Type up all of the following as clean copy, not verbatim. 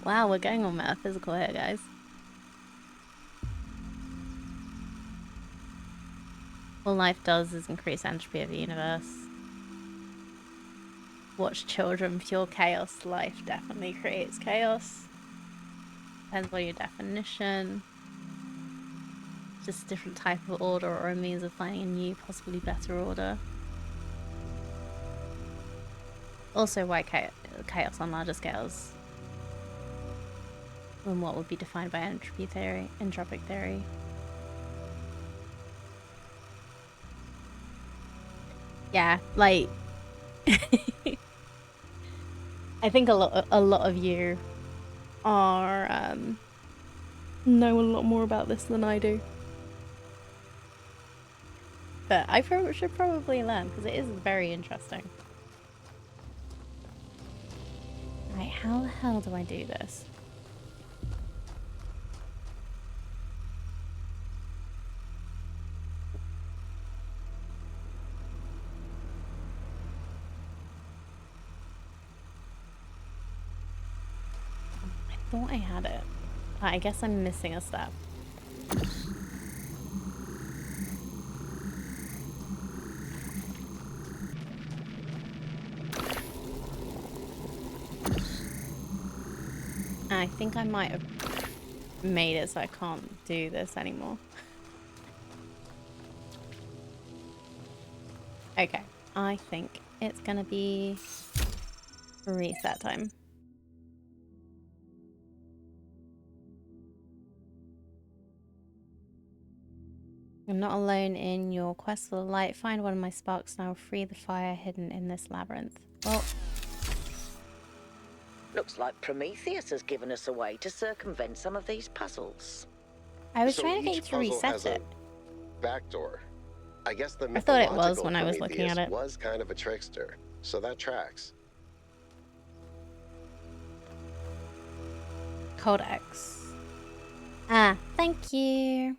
Wow, we're going on metaphysical here, guys. All life does is increase entropy of the universe. Watch children fuel chaos. Life definitely creates chaos. Depends on your definition. Just a different type of order or a means of finding a new, possibly better order. Also, why chaos on larger scales than what would be defined by entropic theory. Yeah, like I think a lot of you are know a lot more about this than I do. But I should probably learn because it is very interesting. Right, how the hell do I do this? I thought I had it. I guess I'm missing a step. I think I might have made it so I can't do this anymore. Okay, I think it's gonna be reset time. I'm not alone in your quest for the light. Find one of my sparks now. Free the fire hidden in this labyrinth. Well, looks like Prometheus has given us a way to circumvent some of these puzzles. I was trying to get you to reset it. Backdoor. I guess the I thought it was mythological when I was looking at it. was kind of a trickster, so that tracks. Codex. Ah, thank you.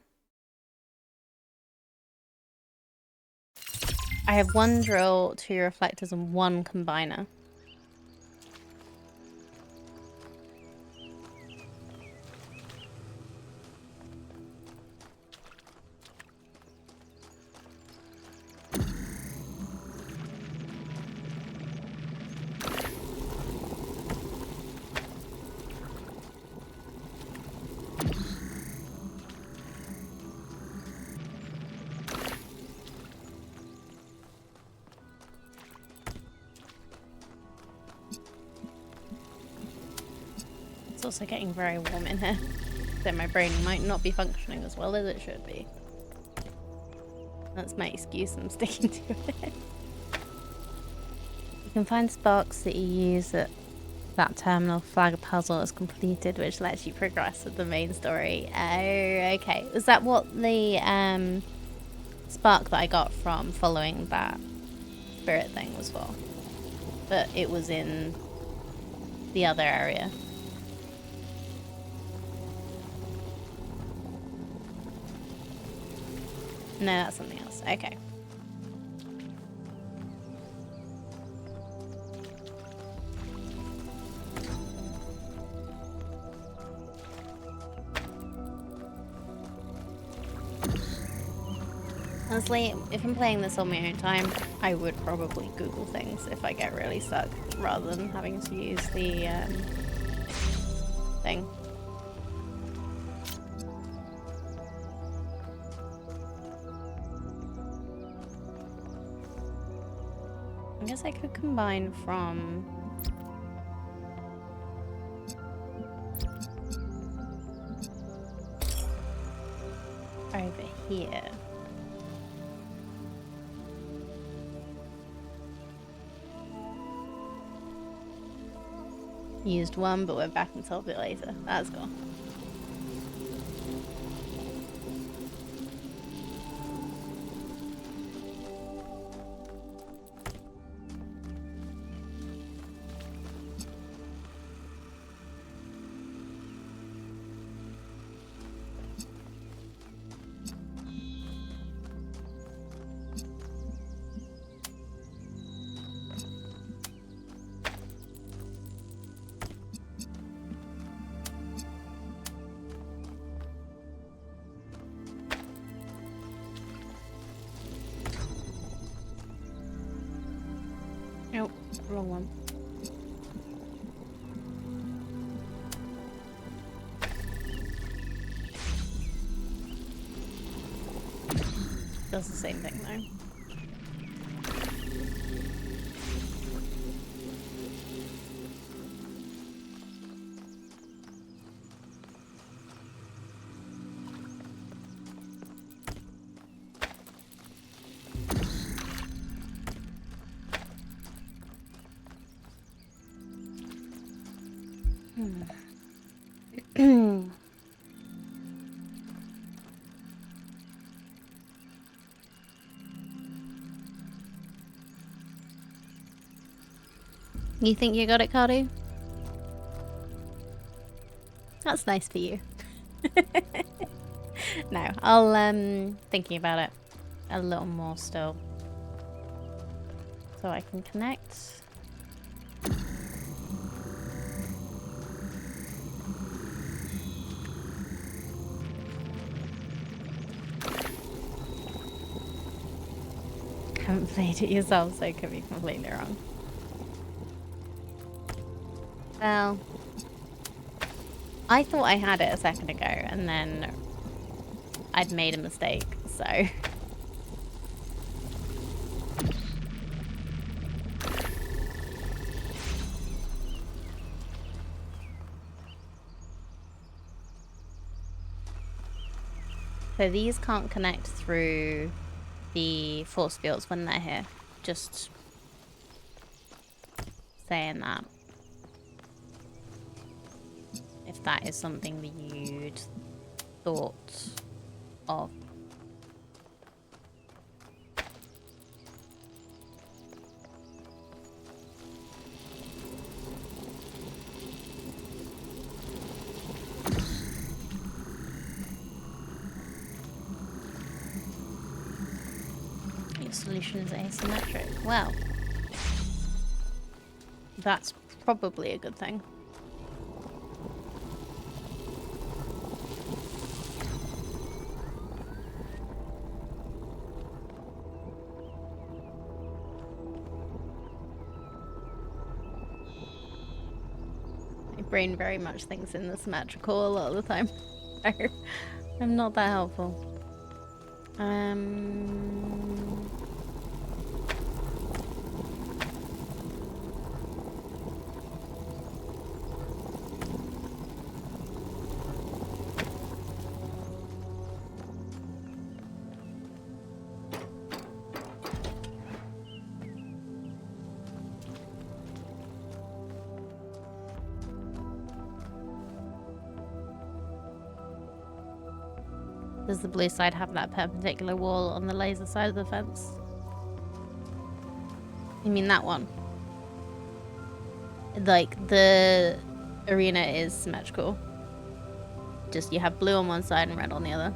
I have one drill, 2 reflectors, and 1 combiner. It's also getting very warm in here, so my brain might not be functioning as well as it should be. That's my excuse, I'm sticking to it. You can find sparks that you use at that terminal. Flag a puzzle is completed, which lets you progress with the main story. Oh, okay. Was that what the spark that I got from following that spirit thing was for? But it was in the other area. No, that's something else. Okay. Honestly, if I'm playing this on my own time, I would probably Google things if I get really stuck, rather than having to use the thing. I guess I could combine from over here. Used one, but went back and solved it later. That's cool. Wrong one. Does the same thing though. You think you got it, Cardu? That's nice for you. No, I'll thinking about it a little more still. So I can connect. Haven't played it yourself, so it could be completely wrong. Well, I thought I had it a second ago, and then I'd made a mistake, so... So these can't connect through the force fields when they're here. Just saying that. If that is something that you'd thought of. Your solution is asymmetric. Well, that's probably a good thing. My brain very much thinks in the symmetrical a lot of the time. I'm not that helpful. Does the blue side have that perpendicular wall on the laser side of the fence? You mean that one? Like, the arena is symmetrical. Just you have blue on one side and red on the other.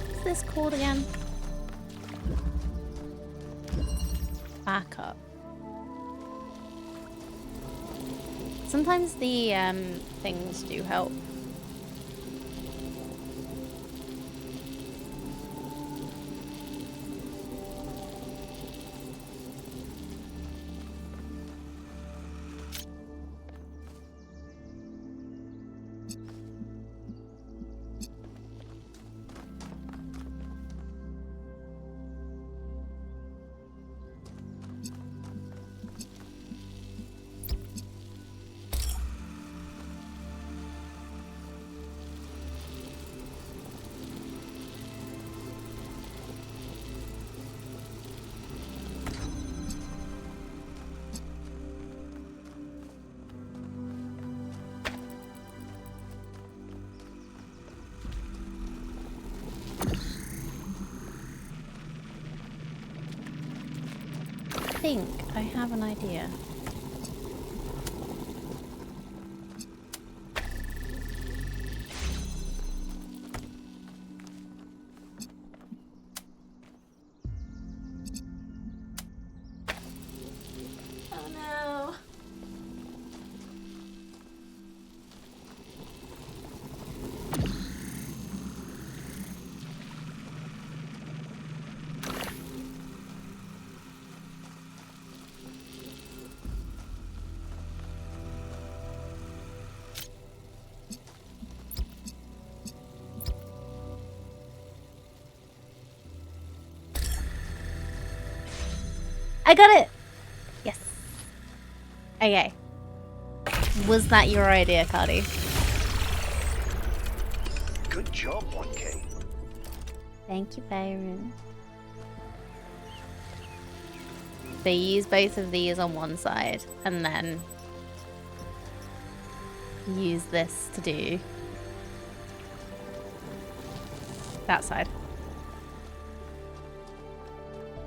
What's this called again? Backup. Sometimes the things do help. I think I have an idea. I got it! Yes. Okay. Was that your idea, Cardi? Good job, 1K. Thank you, Byron. So you use both of these on one side, and then use this to do that side.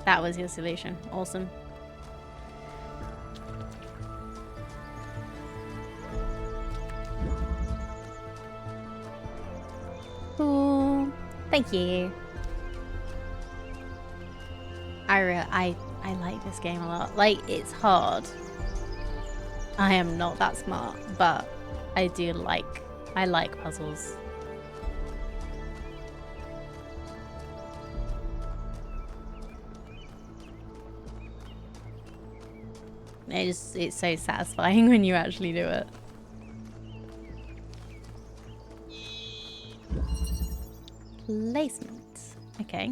That was your solution. Awesome. Cool. Thank you. I like this game a lot. Like, it's hard. I am not that smart, but I like puzzles. It's so satisfying when you actually do it. Placement. Okay.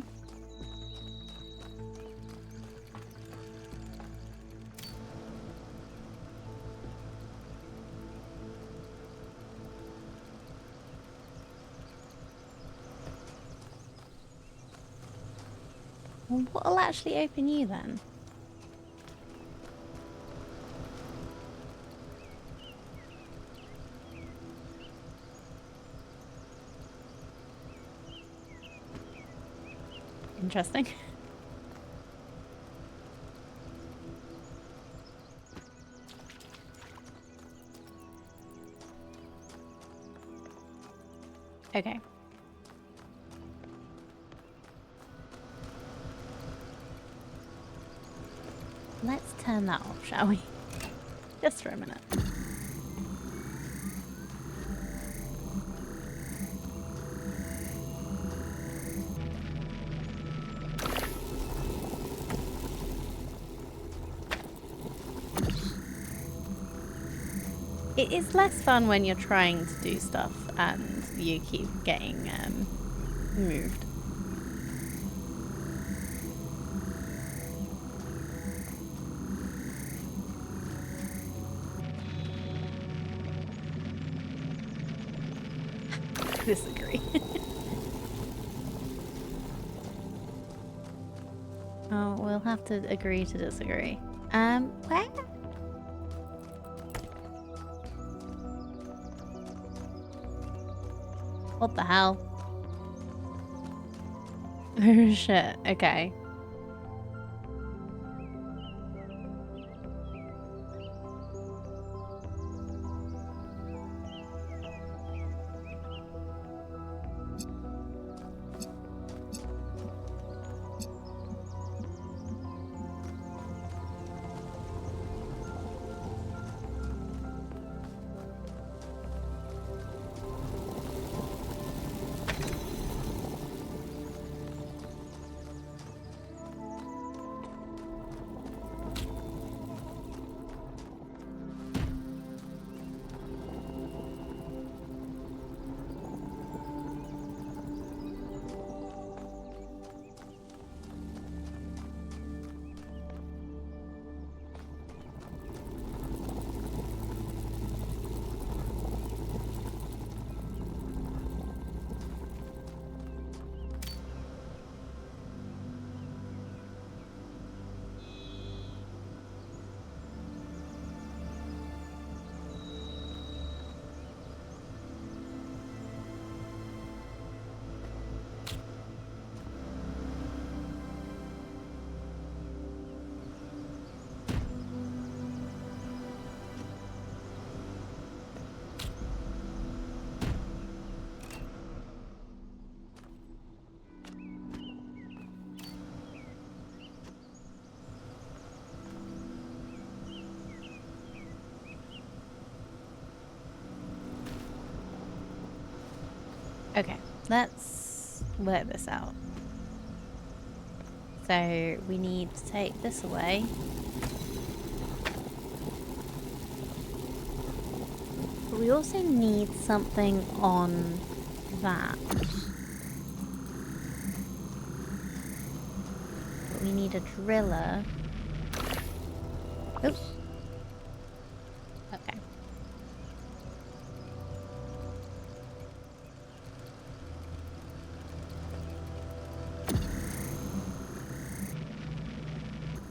Well, what'll actually open you then? Interesting. Okay. Let's turn that off, shall we? Just for a minute. It is less fun when you're trying to do stuff and you keep getting moved. Disagree. Oh, we'll have to agree to disagree. Where? What the hell? Oh shit, okay. Okay, let's work this out. So we need to take this away. But we also need something on that. But we need a driller Oops. Okay.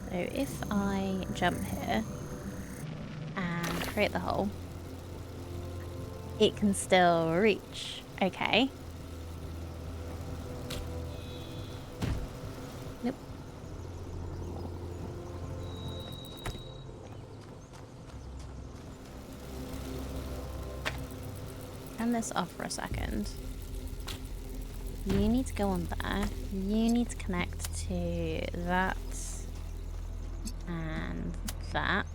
So if I jump here and create the hole, it can still reach. Okay. Nope. Turn this off for a second. You need to go on there. You need to connect to that and that.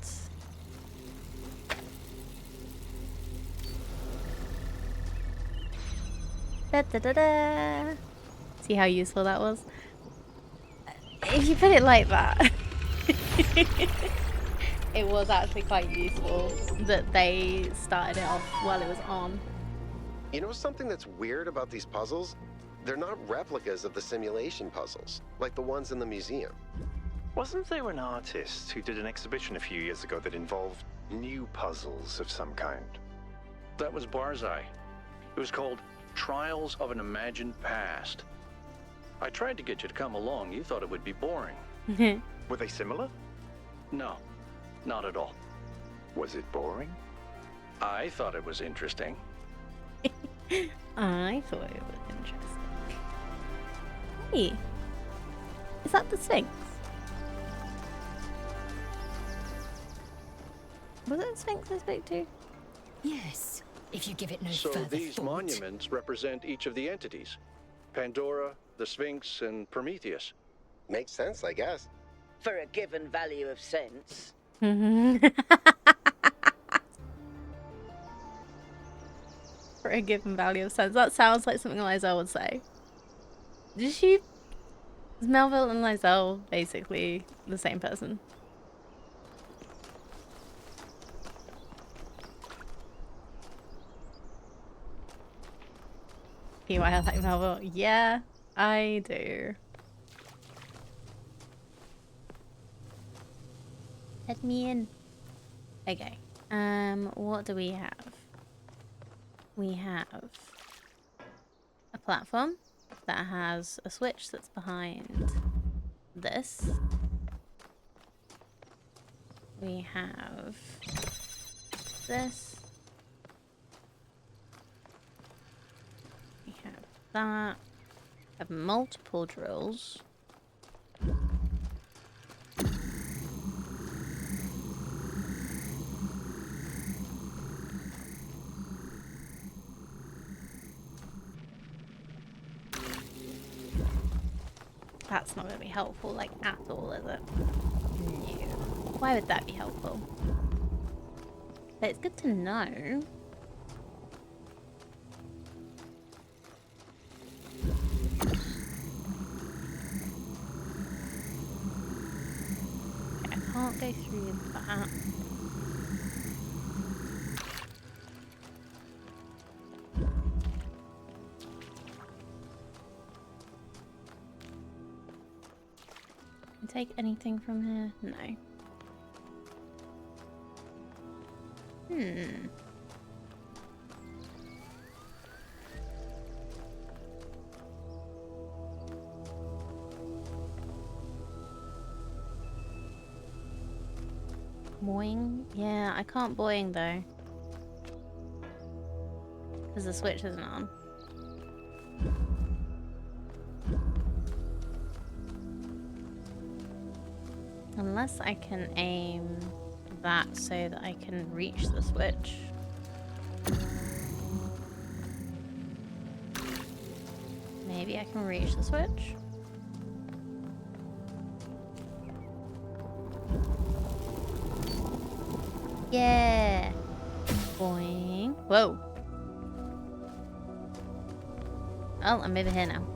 Da, da, da, da. See how useful that was? If you put it like that, it was actually quite useful that they started it off while it was on. You know something that's weird about these puzzles? They're not replicas of the simulation puzzles, like the ones in the museum. Wasn't there an artist who did an exhibition a few years ago that involved new puzzles of some kind? That was Barzai. It was called Trials of an Imagined Past. I tried to get you to come along. You thought it would be boring. Were they similar? No, not at all. Was it boring? I thought it was interesting. I thought it was interesting. Hey, is that the Sphinx? Was it the Sphinx I spoke to? Yes, if you give it no So further these thought. monuments represent each of the entities. Pandora, the Sphinx, and Prometheus. Makes sense, I guess. For a given value of sense. For a given value of sense. That sounds like something Lizelle would say. Is Melville and Lizelle basically the same person? See why I like Melville? Yeah, I do. Let me in. Okay. What do we have? We have a platform that has a switch that's behind this. We have this. We have that. We have multiple drills. That's not going to be helpful, like, at all, is it? No. Why would that be helpful? But it's good to know. Okay, I can't go through that. Take anything from here? No. Boing? Yeah, I can't boing though. Because the switch isn't on. Unless I can aim that so that I can reach the switch. Maybe I can reach the switch? Yeah! Boing. Whoa! Oh, I'm over here now.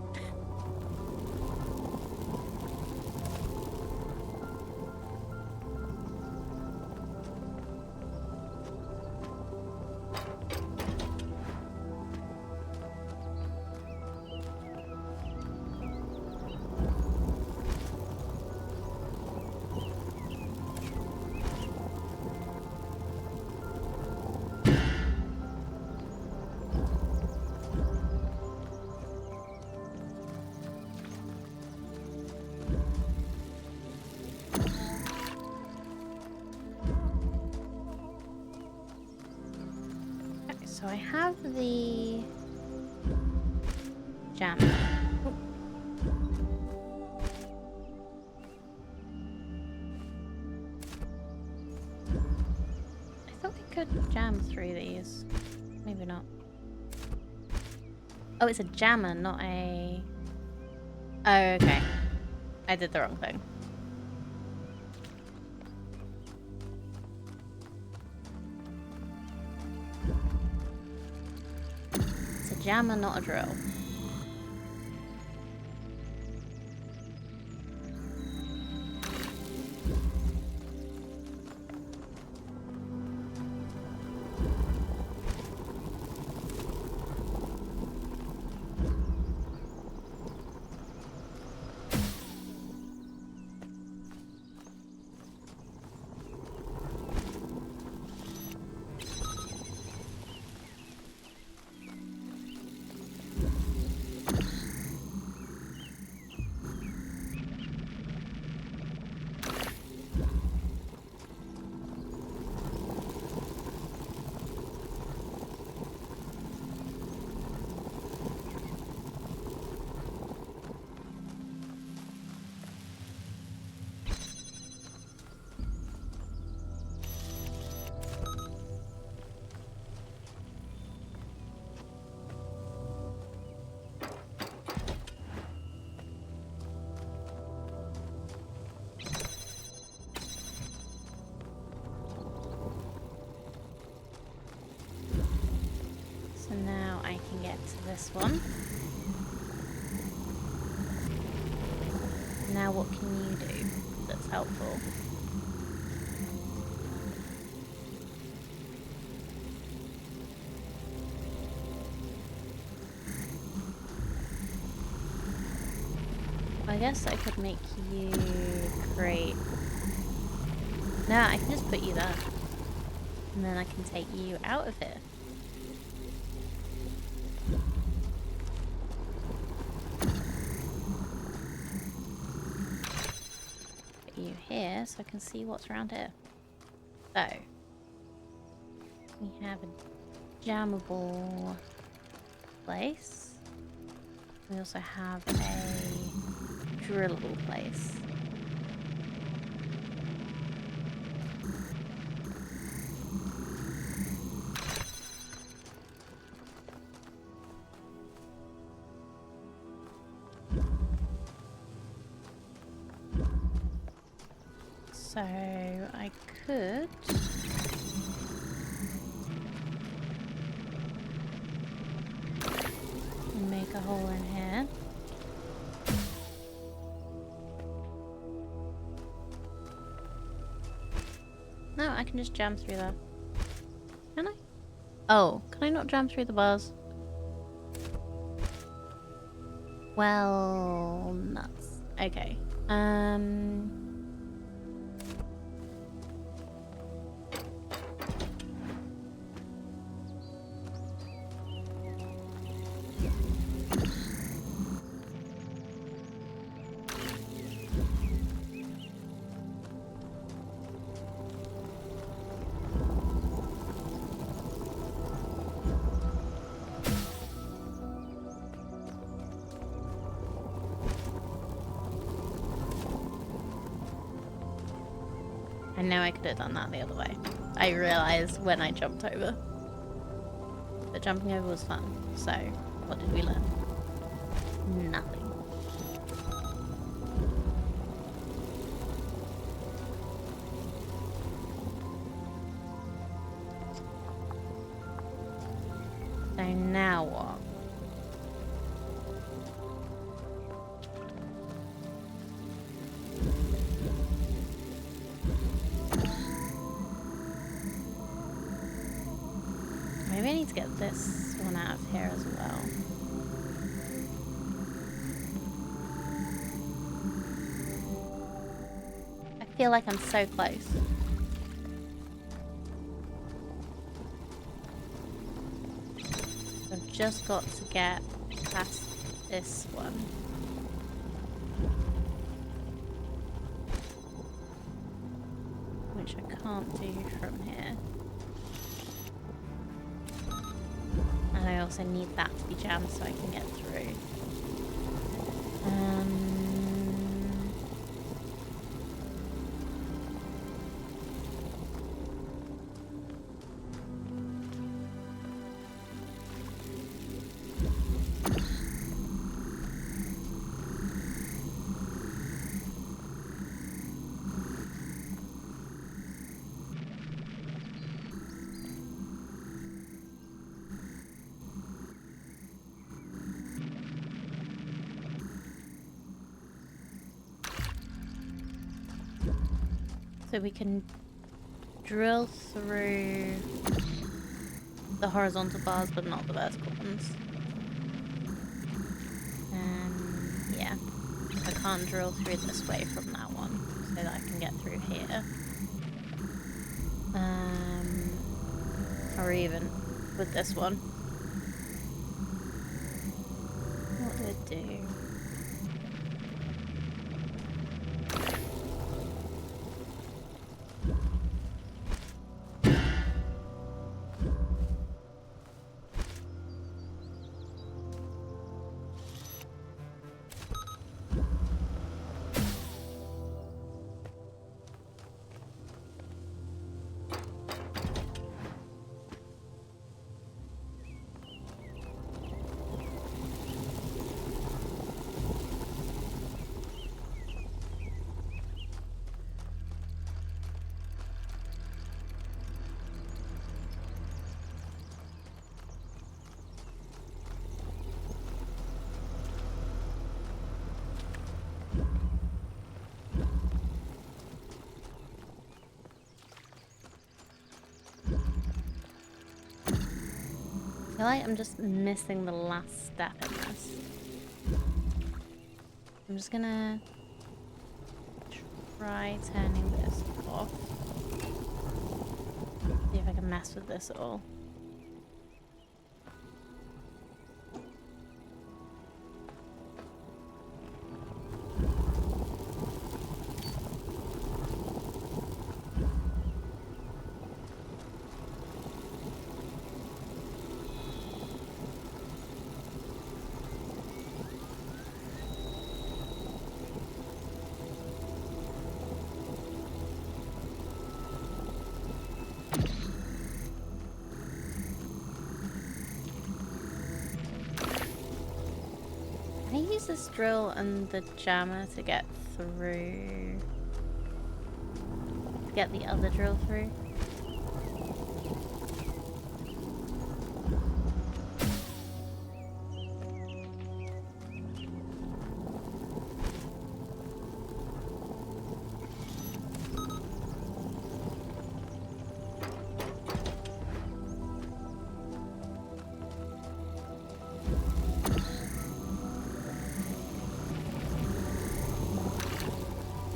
So I have the jammer. Oh. I thought we could jam through these. Maybe not. Oh, it's a jammer, not a... Oh, okay. I did the wrong thing. It's a jammer, not a drill. So now I can get to this one. Now what can you do that's helpful? I guess I could make you create... No, I can just put you there. And then I can take you out of here. Put you here so I can see what's around here. So, we have a jammable place. We also have a drillable place. So I could make a hole in here. No, I can just jam through there. Can I? Oh, can I not jam through the bars? Well, nuts. Okay. I know I could have done that the other way. I realised when I jumped over. But jumping over was fun. So, what did we learn? Nothing. So now what? Maybe I need to get this one out of here as well. I feel like I'm so close. I've just got to get past this one. Which I can't do from here. also need that to be jammed so I can get through. So we can drill through the horizontal bars, but not the vertical ones. Yeah. I can't drill through this way from that one, so that I can get through here. Or even with this one. What do I do? I feel like I'm just missing the last step in this. I'm just gonna try turning this off. See if I can mess with this at all. I use this drill and the jammer to get through. To get the other drill through.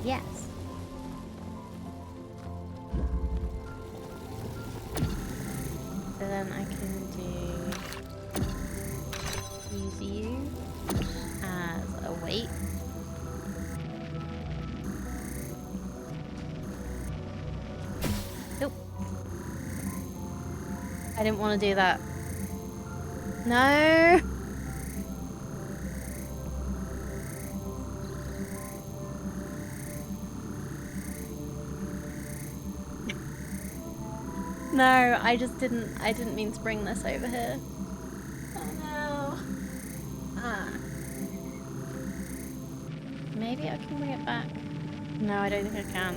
Yes. So then I can use you as a weight. Nope. I didn't want to do that. No. No, I didn't mean to bring this over here. Oh no. Maybe I can bring it back. No, I don't think I can.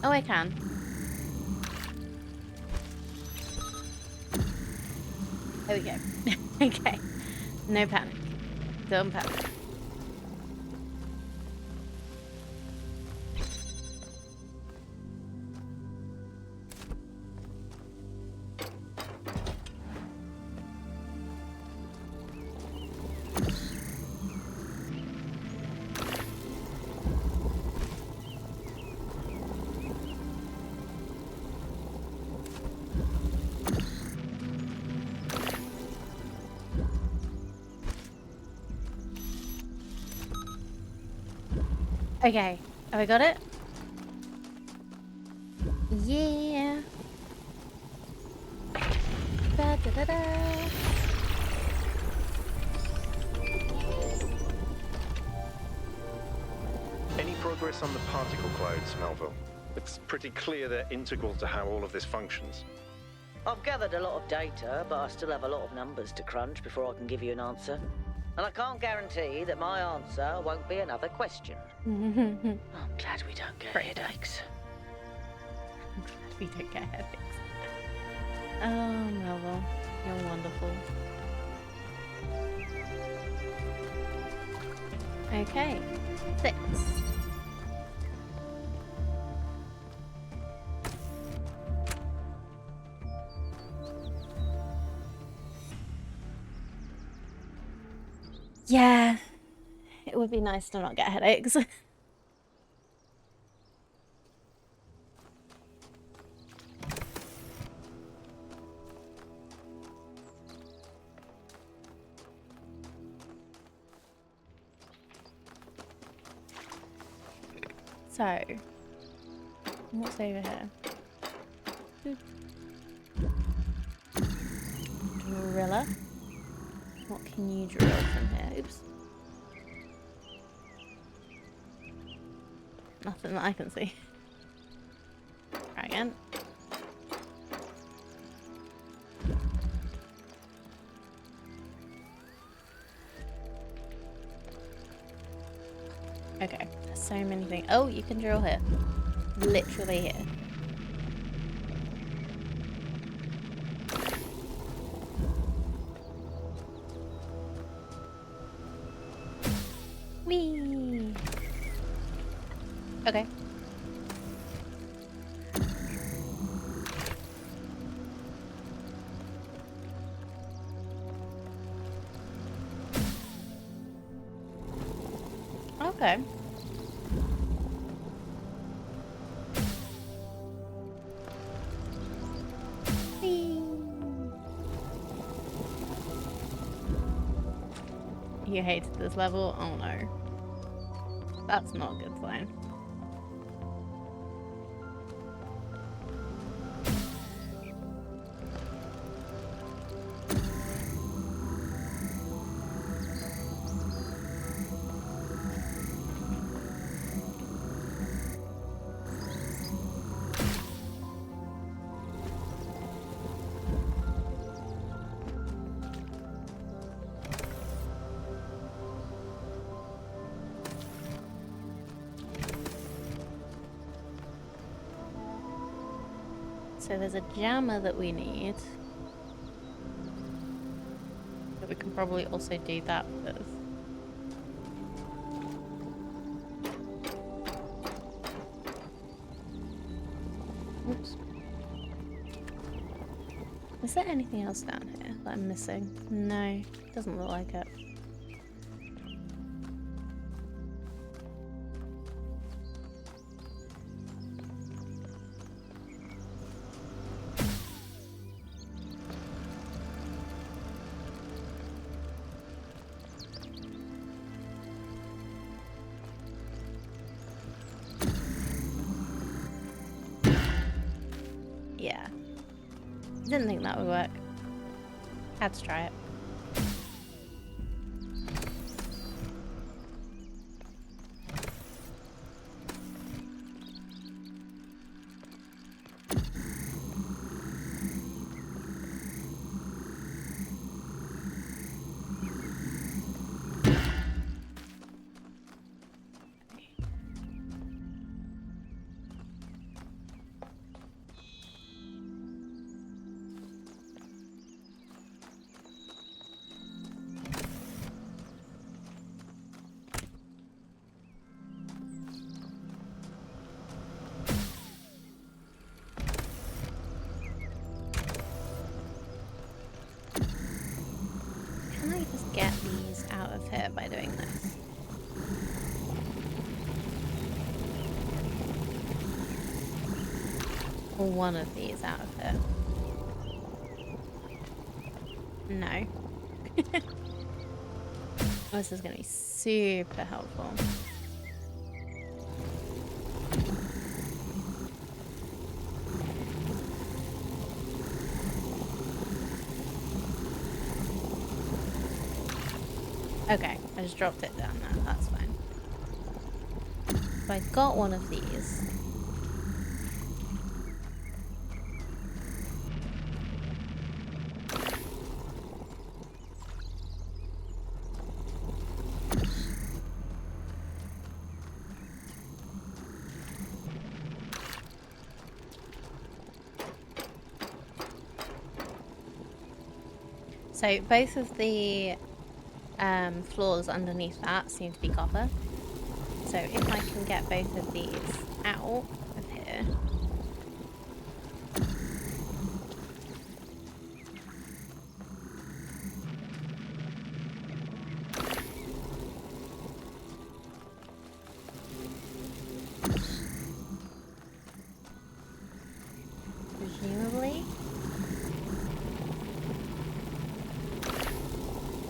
Oh, I can. There we go. Okay. No panic. Don't panic. Okay, have I got it? Yeah. Da, da, da, da. progress on the particle clouds, Melville. It's pretty clear they're integral to how all of this functions. I've gathered a lot of data, but I still have a lot of numbers to crunch before I can give you an answer. And I can't guarantee that my answer won't be another question. I'm glad we don't get headaches. I'm glad we don't get headaches. Oh, Melville, you're wonderful. Okay, 6. Yeah, it would be nice to not get headaches. So, what's over here? Driller. What can you drill from here? Oops. Nothing that I can see. Try again. Okay, there's so many things. Oh, you can drill here. Literally here. Whee! Okay. Okay. Whee! You hated this level? Oh no. That's not a good sign. So there's a jammer that we need. But we can probably also do that with. Oops. Is there anything else down here that I'm missing? No, doesn't look like it. Yeah. Didn't think that would work. Had to try it. Can I just get these out of here by doing this? Or one of these out of here? No. This is going to be super helpful. Okay, I just dropped it down there, that's fine. So I got one of these. So both of the floors underneath that seem to be copper. So if I can get both of these out of here. Presumably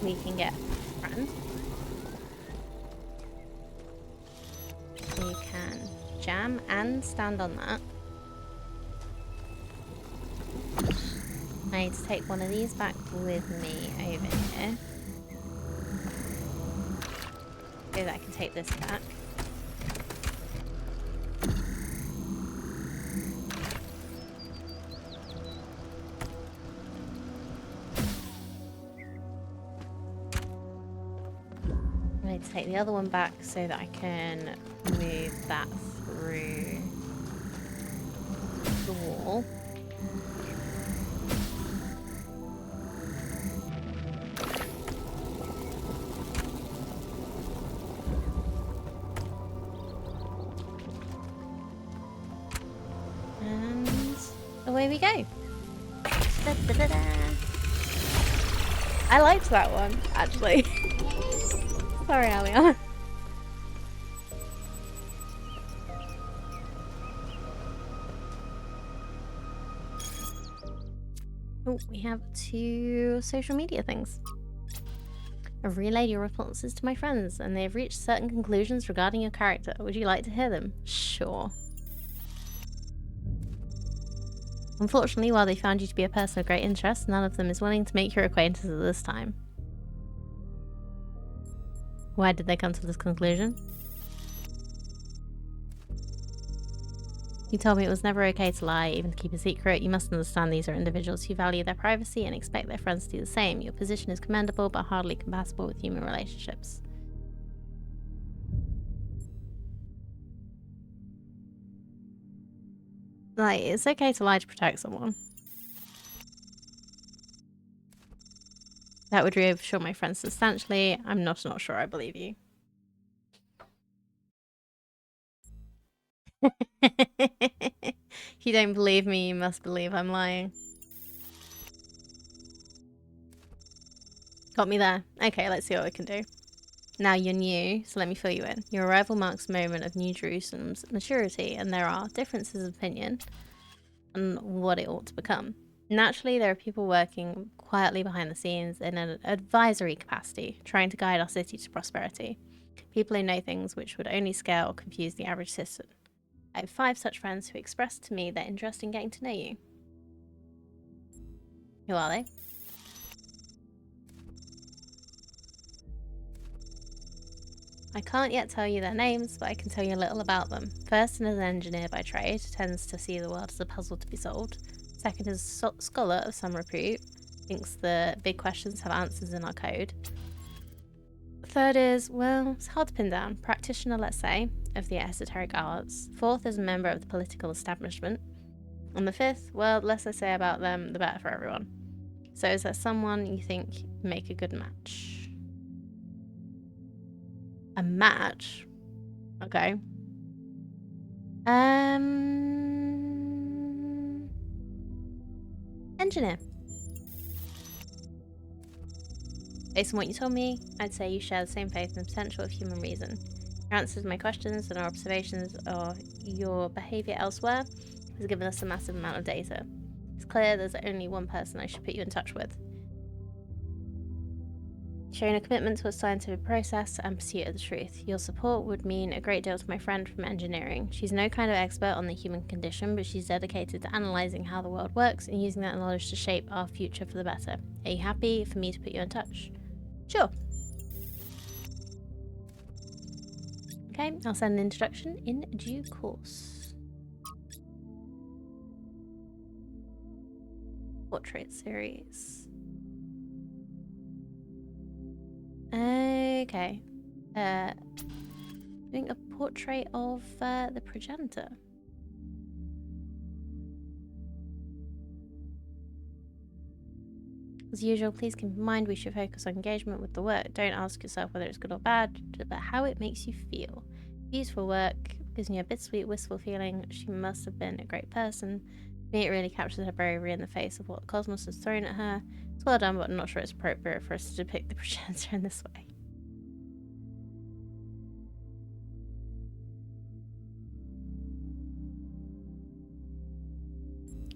we can get friends. We can jam and stand on that. I need to take one of these back with me over here. So that I can take this back. I need to take the other one back so that I can move that through the wall. And away we go. Da, da, da, da. I liked that one, actually. Sorry, Alia. Oh, we have 2 social media things. I've relayed your responses to my friends, and they have reached certain conclusions regarding your character. Would you like to hear them? Sure. Unfortunately, while they found you to be a person of great interest, none of them is willing to make your acquaintance at this time. Why did they come to this conclusion? You told me it was never okay to lie, even to keep a secret. You must understand these are individuals who value their privacy and expect their friends to do the same. Your position is commendable, but hardly compatible with human relationships. Like, it's okay to lie to protect someone. That would reassure my friends substantially. I'm not sure I believe you. If you don't believe me, you must believe I'm lying. Got me there. Okay, let's see what we can do. Now you're new, so let me fill you in. Your arrival marks a moment of New Jerusalem's maturity, and there are differences of opinion on what it ought to become. Naturally, there are people working quietly behind the scenes in an advisory capacity, trying to guide our city to prosperity. People who know things which would only scare or confuse the average citizen. I have 5 such friends who expressed to me their interest in getting to know you. Who are they? I can't yet tell you their names, but I can tell you a little about them. First, as an engineer by trade, tends to see the world as a puzzle to be solved. Second, is a scholar of some repute, thinks the big questions have answers in our code. Third is, well, it's hard to pin down. Practitioner, let's say, of the esoteric arts. Fourth is a member of the political establishment. And the fifth, well, the less I say about them, the better for everyone. So is there someone you think would make a good match? A match? Okay. Engineer. Based on what you told me, I'd say you share the same faith in the potential of human reason. Your answers to my questions and our observations of your behaviour elsewhere has given us a massive amount of data. It's clear there's only one person I should put you in touch with. Showing a commitment to a scientific process and pursuit of the truth. Your support would mean a great deal to my friend from engineering. She's no kind of expert on the human condition, but she's dedicated to analysing how the world works and using that knowledge to shape our future for the better. Are you happy for me to put you in touch? Sure. Okay, I'll send an introduction in due course. Portrait series. Okay. Doing a portrait of the progenitor. As usual, please keep in mind we should focus on engagement with the work. Don't ask yourself whether it's good or bad, but how it makes you feel. Beautiful work gives me a bittersweet, wistful feeling. She must have been a great person. To me, it really captures her bravery in the face of what the cosmos has thrown at her. It's well done, but I'm not sure it's appropriate for us to depict the progenitor in this way.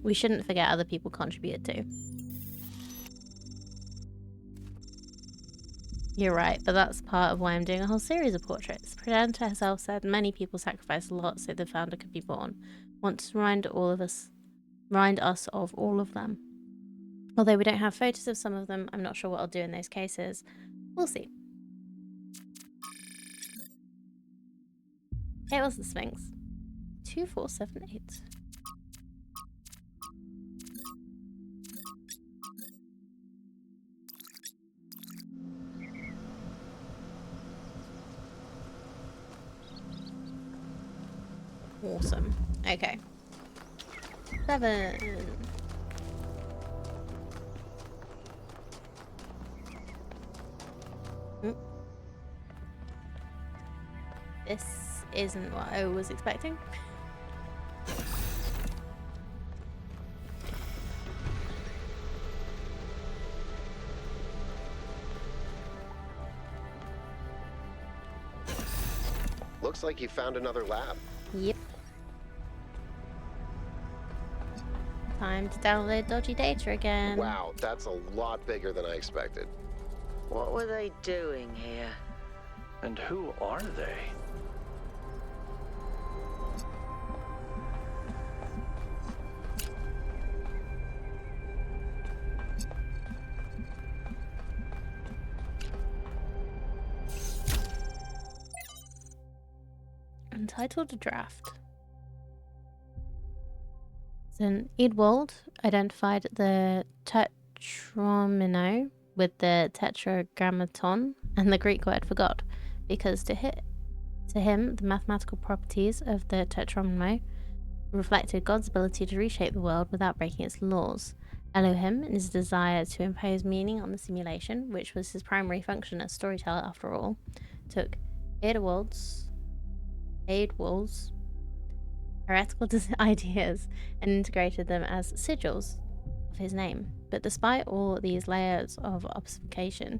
We shouldn't forget other people contributed too. You're right, but that's part of why I'm doing a whole series of portraits. Progenitor herself said many people sacrificed a lot so the founder could be born. Want to remind us of all of them. Although we don't have photos of some of them, I'm not sure what I'll do in those cases. We'll see. It was the Sphinx. 2478. Awesome. Okay. 7. This isn't what I was expecting. Looks like you found another lab. Yep. Time to download dodgy data again. Wow, that's a lot bigger than I expected. What were they doing here? And who are they? Entitled Draft. Then Edwald identified the tetromino with the tetragrammaton and the Greek word for God, because to him the mathematical properties of the tetromino reflected God's ability to reshape the world without breaking its laws. Elohim, in his desire to impose meaning on the simulation, which was his primary function as storyteller after all, took Edwald's heretical ideas and integrated them as sigils of his name. But despite all these layers of obfuscation,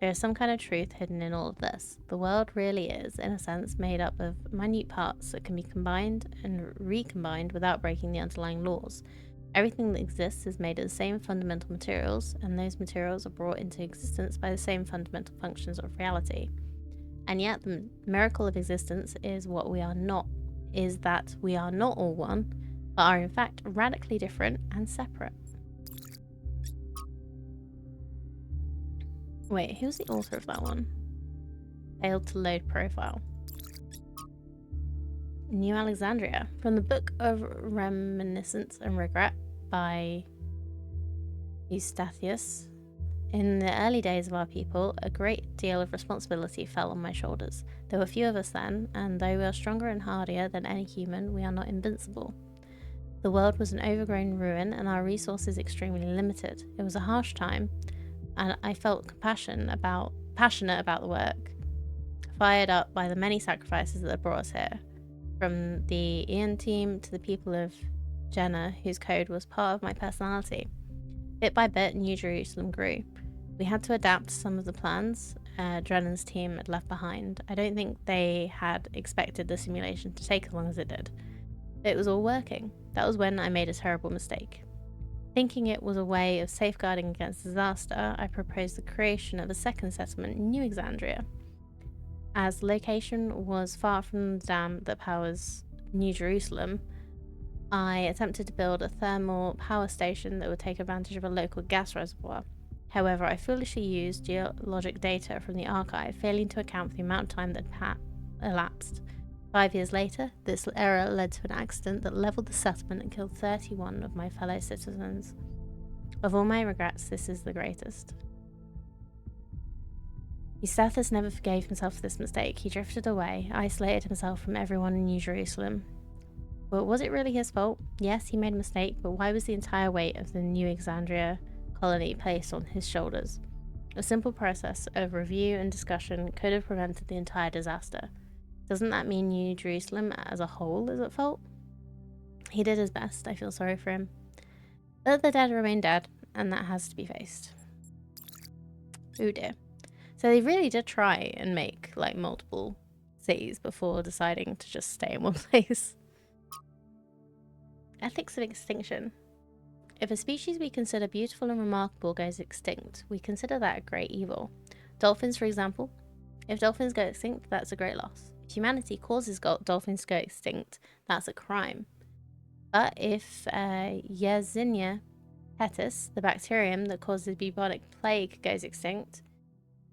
there is some kind of truth hidden in all of this. The world really is, in a sense, made up of minute parts that can be combined and recombined without breaking the underlying laws. Everything that exists is made of the same fundamental materials, and those materials are brought into existence by the same fundamental functions of reality. And yet, the miracle of existence is that we are not all one, but are in fact radically different and separate. Wait, who's the author of that one? Failed to load profile. New Alexandria, from the Book of Reminiscence and Regret by Eustathius. In the early days of our people, a great deal of responsibility fell on my shoulders. There were few of us then, and though we are stronger and hardier than any human, we are not invincible. The world was an overgrown ruin, and our resources extremely limited. It was a harsh time, and I felt passionate about the work, fired up by the many sacrifices that brought us here. From the Ian team to the people of Jenna, whose code was part of my personality. Bit by bit, New Jerusalem grew. We had to adapt some of the plans Drennan's team had left behind. I don't think they had expected the simulation to take as long as it did. It was all working. That was when I made a terrible mistake. Thinking it was a way of safeguarding against disaster, I proposed the creation of a second settlement in New Alexandria. As the location was far from the dam that powers New Jerusalem, I attempted to build a thermal power station that would take advantage of a local gas reservoir. However, I foolishly used geologic data from the archive, failing to account for the amount of time that elapsed. 5 years later, this error led to an accident that leveled the settlement and killed 31 of my fellow citizens. Of all my regrets, this is the greatest. Eustathius never forgave himself for this mistake. He drifted away, isolated himself from everyone in New Jerusalem. But was it really his fault? Yes, he made a mistake, but why was the entire weight of the New Alexandria colony placed on his shoulders? A simple process of review and discussion could have prevented the entire disaster. Doesn't that mean New Jerusalem as a whole is at fault? He did his best. I feel sorry for him. But the dead remain dead, and that has to be faced. Oh dear. So they really did try and make like multiple cities before deciding to just stay in one place. Ethics of extinction. If a species we consider beautiful and remarkable goes extinct, we consider that a great evil. Dolphins, for example. If dolphins go extinct, that's a great loss. If humanity causes dolphins to go extinct, that's a crime. But if Yersinia pestis, the bacterium that causes bubonic plague, goes extinct,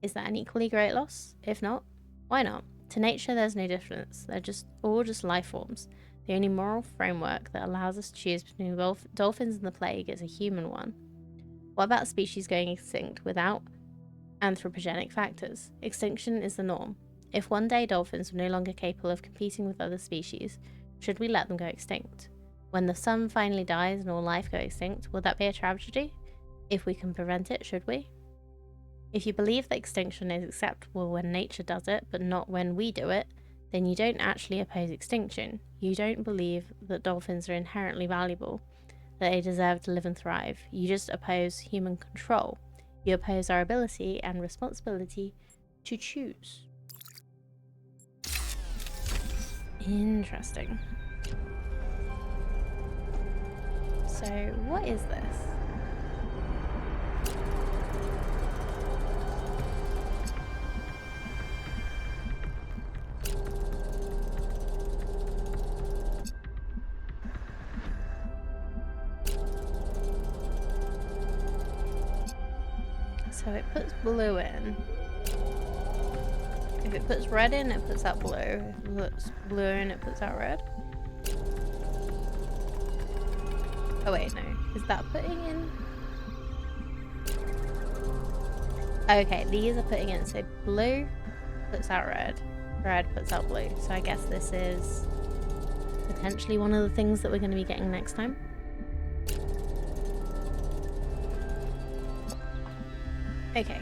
is that an equally great loss? If not, why not? To nature, there's no difference. They're all just life forms. The only moral framework that allows us to choose between dolphins and the plague is a human one. What about species going extinct without anthropogenic factors? Extinction is the norm. If one day dolphins were no longer capable of competing with other species, should we let them go extinct? When the sun finally dies and all life goes extinct, will that be a tragedy? If we can prevent it, should we? If you believe that extinction is acceptable when nature does it, but not when we do it, then you don't actually oppose extinction. You don't believe that dolphins are inherently valuable, that they deserve to live and thrive. You just oppose human control. You oppose our ability and responsibility to choose. Interesting. So, what is this? So it puts blue in. If it puts red in, it puts out blue. If it puts blue in, it puts out red. Oh wait, no. Is that putting in? Okay, these are putting in. So blue puts out red. Red puts out blue. So I guess this is potentially one of the things that we're going to be getting next time. Okay.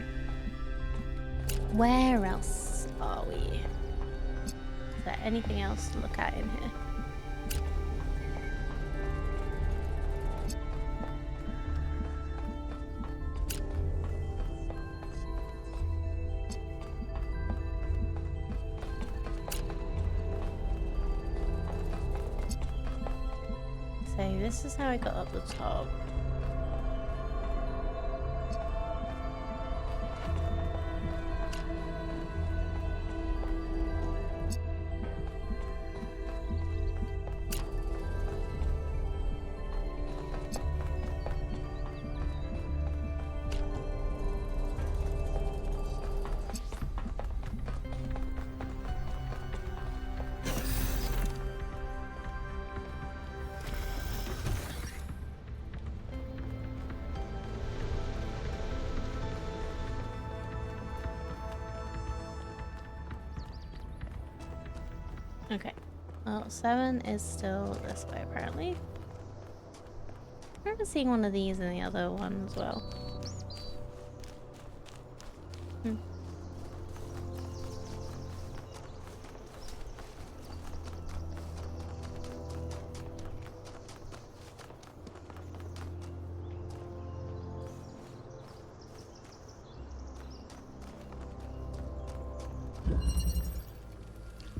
Where else are we? Is there anything else to look at in here? So this is how I got up the top. Okay. Well, 7 is still this way, apparently. I remember seeing one of these in the other one as well.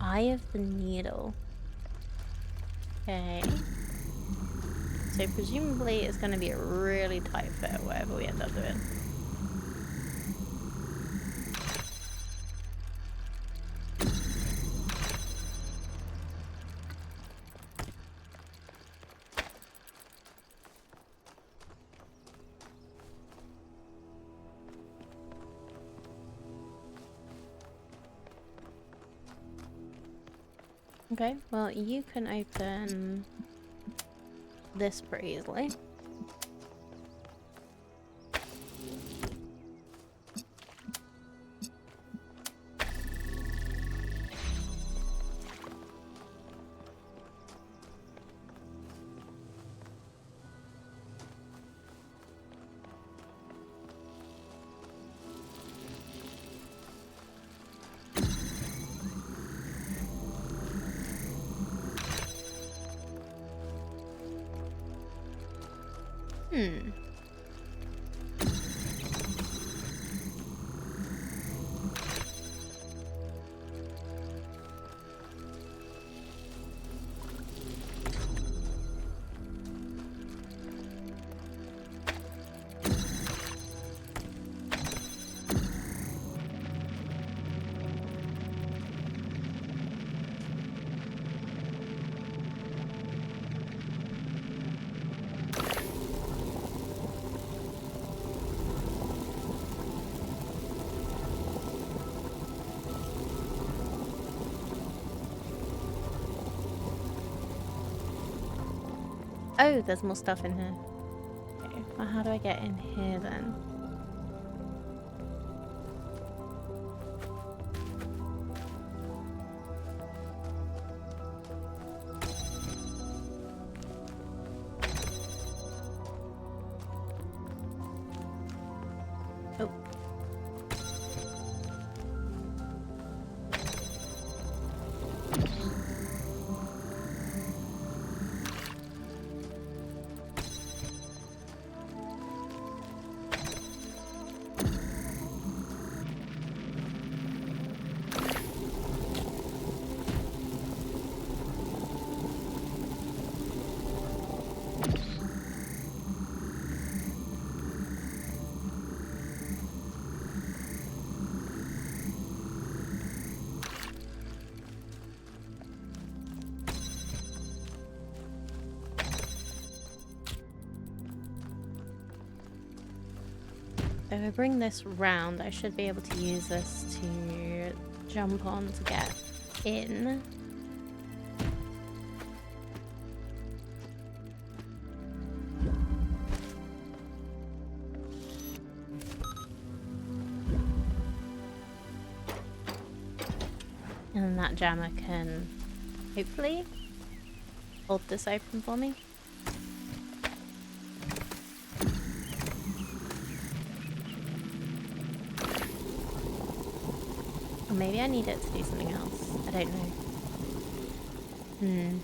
Eye of the Needle. Okay. So presumably it's going to be a really tight fit, whatever we end up doing. Okay, well, you can open this pretty easily. Hmm. Oh, there's more stuff in here. Okay, well, how do I get in here then? Oh. If I bring this round, I should be able to use this to jump on to get in. And then that jammer can hopefully hold this open for me. Or maybe I need it to do something else. I don't know.